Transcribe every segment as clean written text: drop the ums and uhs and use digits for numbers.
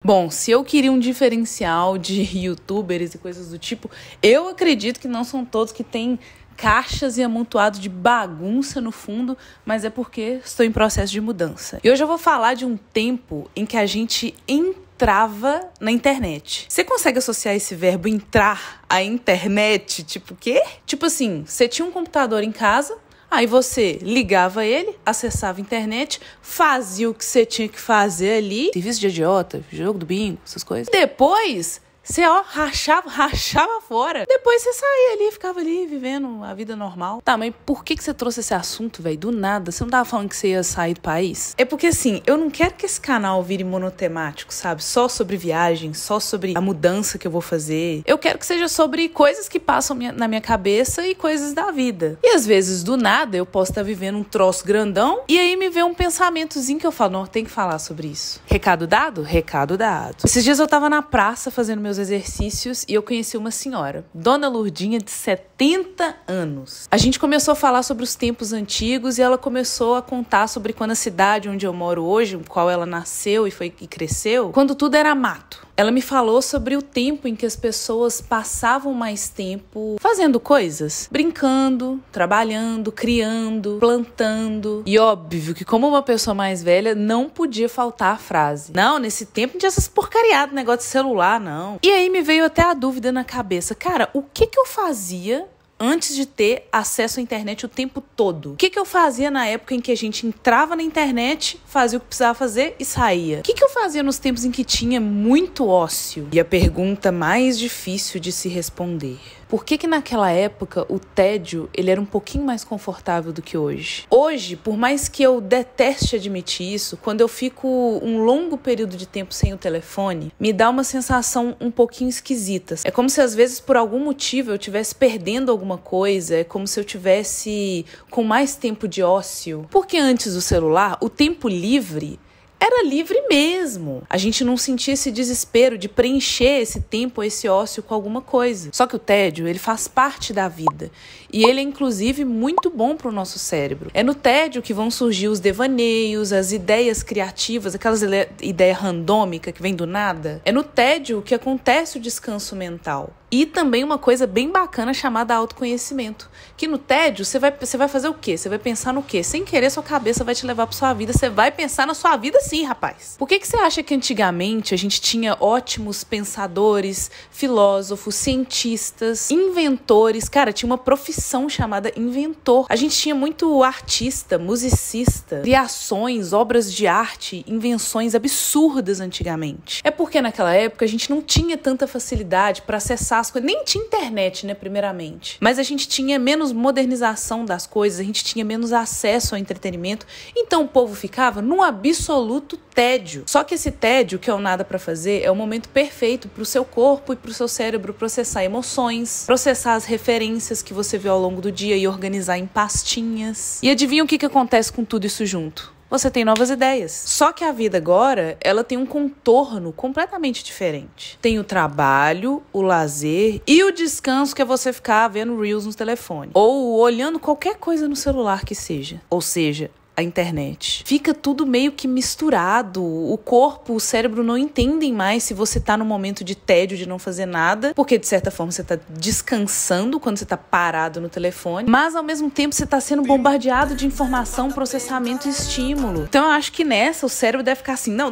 Bom, se eu queria um diferencial de youtubers e coisas do tipo, eu acredito que não são todos que têm caixas e amontoado de bagunça no fundo, mas é porque estou em processo de mudança. E hoje eu vou falar de um tempo em que a gente entrava na internet. Você consegue associar esse verbo entrar à internet? Tipo o quê? Tipo assim, você tinha um computador em casa, aí você ligava ele, acessava a internet, fazia o que você tinha que fazer ali. Serviço de idiota, jogo do bingo, essas coisas. Depois você, rachava fora. Depois você saía ali, ficava ali, vivendo a vida normal. Tá, mas por que você trouxe esse assunto, velho? Do nada. Você não tava falando que você ia sair do país? É porque, assim, eu não quero que esse canal vire monotemático, sabe? Só sobre viagem, só sobre a mudança que eu vou fazer. Eu quero que seja sobre coisas que passam na minha cabeça e coisas da vida. E às vezes, do nada, eu posso estar vivendo um troço grandão e aí me vem um pensamentozinho que eu falo, não, tem que falar sobre isso. Recado dado? Recado dado. Esses dias eu tava na praça fazendo meus exercícios e eu conheci uma senhora, Dona Lurdinha, de 70 anos. A gente começou a falar sobre os tempos antigos e ela começou a contar sobre quando a cidade onde eu moro hoje, em qual ela nasceu e cresceu, quando tudo era mato. Ela me falou sobre o tempo em que as pessoas passavam mais tempo fazendo coisas, brincando, trabalhando, criando, plantando. E óbvio que, como uma pessoa mais velha, não podia faltar a frase: não, nesse tempo não tinha essas porcariadas, negócio de celular, não. E aí me veio até a dúvida na cabeça: cara, o que eu fazia antes de ter acesso à internet o tempo todo? O que eu fazia na época em que a gente entrava na internet, fazia o que precisava fazer e saía? O que eu fazia nos tempos em que tinha muito ócio? E a pergunta mais difícil de se responder: por que naquela época o tédio ele era um pouquinho mais confortável do que hoje? Hoje, por mais que eu deteste admitir isso, quando eu fico um longo período de tempo sem o telefone, me dá uma sensação um pouquinho esquisita. É como se às vezes por algum motivo eu estivesse perdendo alguma coisa, é como se eu tivesse com mais tempo de ócio. Porque antes do celular, o tempo livre era livre mesmo. A gente não sentia esse desespero de preencher esse tempo, esse ócio com alguma coisa. Só que o tédio, ele faz parte da vida. E ele é, inclusive, muito bom para o nosso cérebro. É no tédio que vão surgir os devaneios, as ideias criativas, aquelas ideias randômicas que vem do nada. É no tédio que acontece o descanso mental. E também uma coisa bem bacana chamada autoconhecimento. Que no tédio, você vai fazer o quê? Você vai pensar no quê? Sem querer, sua cabeça vai te levar pra sua vida. Você vai pensar na sua vida sim, rapaz. Por que você acha que antigamente a gente tinha ótimos pensadores, filósofos, cientistas, inventores? Cara, tinha uma profissão chamada inventor. A gente tinha muito artista, musicista, criações, obras de arte, invenções absurdas antigamente. É porque naquela época a gente não tinha tanta facilidade para acessar as coisas. Nem tinha internet, né, primeiramente. Mas a gente tinha menos modernização das coisas, a gente tinha menos acesso ao entretenimento. Então o povo ficava num absoluto tédio. Só que esse tédio, que é o nada pra fazer, é o momento perfeito pro seu corpo e pro seu cérebro processar emoções, processar as referências que você viu ao longo do dia e organizar em pastinhas. E adivinha o que acontece com tudo isso junto? Você tem novas ideias. Só que a vida agora, ela tem um contorno completamente diferente. Tem o trabalho, o lazer e o descanso, que é você ficar vendo Reels no telefone. Ou olhando qualquer coisa no celular que seja. Ou seja, a internet. Fica tudo meio que misturado. O corpo, o cérebro não entendem mais se você tá no momento de tédio, de não fazer nada, porque de certa forma você tá descansando quando você tá parado no telefone, mas ao mesmo tempo você tá sendo bombardeado de informação, processamento e estímulo. Então eu acho que nessa o cérebro deve ficar assim, não,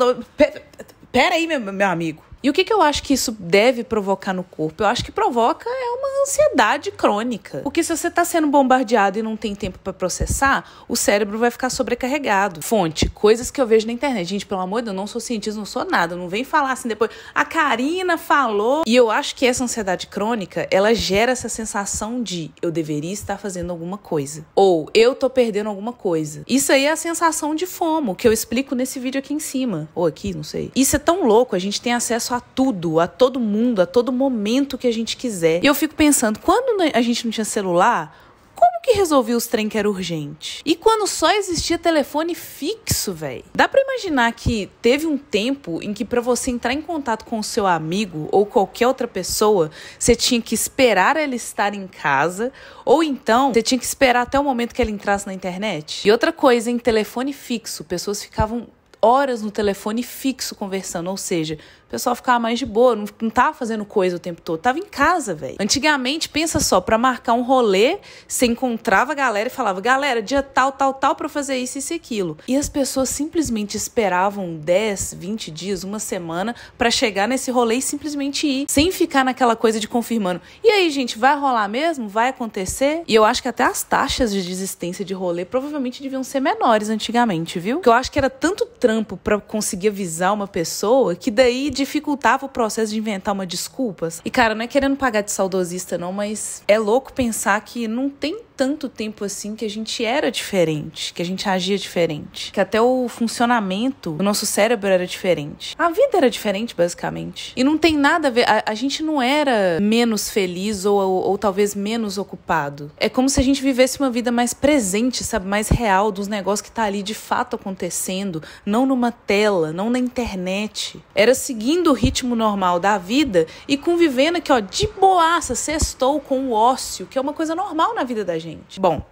pera aí, meu amigo. E o que eu acho que isso deve provocar no corpo? Eu acho que provoca uma ansiedade crônica. Porque se você está sendo bombardeado e não tem tempo para processar, o cérebro vai ficar sobrecarregado. Fonte, coisas que eu vejo na internet. Gente, pelo amor de Deus, eu não sou cientista, não sou nada. Não vem falar assim depois, a Karina falou. E eu acho que essa ansiedade crônica, ela gera essa sensação de eu deveria estar fazendo alguma coisa. Ou eu tô perdendo alguma coisa. Isso aí é a sensação de FOMO, que eu explico nesse vídeo aqui em cima. Ou aqui, não sei. Isso é tão louco, a gente tem acesso a tudo, a todo mundo, a todo momento que a gente quiser. E eu fico pensando, quando a gente não tinha celular, como que resolvia os trem que era urgente? E quando só existia telefone fixo, velho? Dá pra imaginar que teve um tempo em que pra você entrar em contato com o seu amigo ou qualquer outra pessoa, você tinha que esperar ela estar em casa, ou então você tinha que esperar até o momento que ela entrasse na internet? E outra coisa, em telefone fixo, pessoas ficavam horas no telefone fixo conversando, ou seja, o pessoal ficava mais de boa, não tava fazendo coisa o tempo todo, tava em casa, velho. Antigamente, pensa só, pra marcar um rolê, você encontrava a galera e falava, galera, dia tal, pra fazer isso e aquilo. E as pessoas simplesmente esperavam 10, 20 dias, uma semana, pra chegar nesse rolê e simplesmente ir, sem ficar naquela coisa de confirmando. E aí, gente, vai rolar mesmo? Vai acontecer? E eu acho que até as taxas de desistência de rolê provavelmente deviam ser menores antigamente, viu? Porque eu acho que era tanto trampo pra conseguir avisar uma pessoa que daí dificultava o processo de inventar uma desculpas. E, cara, não é querendo pagar de saudosista, não, mas é louco pensar que não tem tanto tempo assim que a gente era diferente, que a gente agia diferente, que até o funcionamento do nosso cérebro era diferente. A vida era diferente, basicamente. E não tem nada a ver, a gente não era menos feliz ou talvez menos ocupado. É como se a gente vivesse uma vida mais presente, sabe, mais real, dos negócios que tá ali de fato acontecendo, não numa tela, não na internet. Era seguindo o ritmo normal da vida e convivendo aqui, ó, de boaça, sextou com o ócio, que é uma coisa normal na vida da gente. Bom,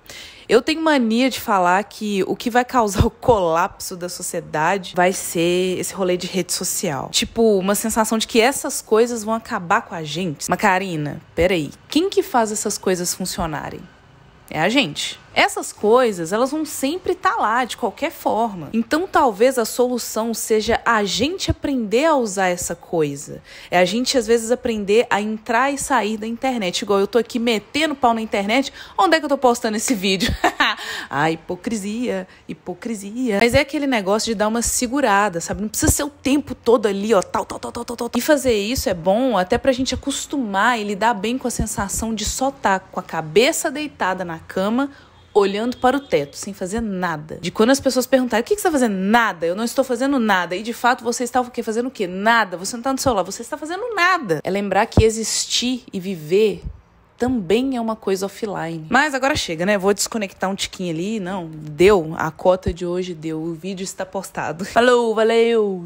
eu tenho mania de falar que o que vai causar o colapso da sociedade vai ser esse rolê de rede social. Tipo, uma sensação de que essas coisas vão acabar com a gente. Mas, Karina, peraí, quem que faz essas coisas funcionarem? É a gente. Essas coisas, elas vão sempre estar lá, de qualquer forma. Então, talvez a solução seja a gente aprender a usar essa coisa. É a gente, às vezes, aprender a entrar e sair da internet. Igual eu tô aqui metendo pau na internet. Onde é que eu tô postando esse vídeo? Ah, hipocrisia. Mas é aquele negócio de dar uma segurada, sabe? Não precisa ser o tempo todo ali, ó, tal. E fazer isso é bom até pra gente acostumar e lidar bem com a sensação de só estar com a cabeça deitada na cama, olhando para o teto, sem fazer nada. De quando as pessoas perguntarem, o que você está fazendo? Nada, eu não estou fazendo nada. E de fato você está fazendo o quê? Nada. Você não está no celular, você está fazendo nada. É lembrar que existir e viver também é uma coisa offline. Mas agora chega, né? Vou desconectar um tiquinho ali. Não, deu. A cota de hoje deu. O vídeo está postado. Falou, valeu!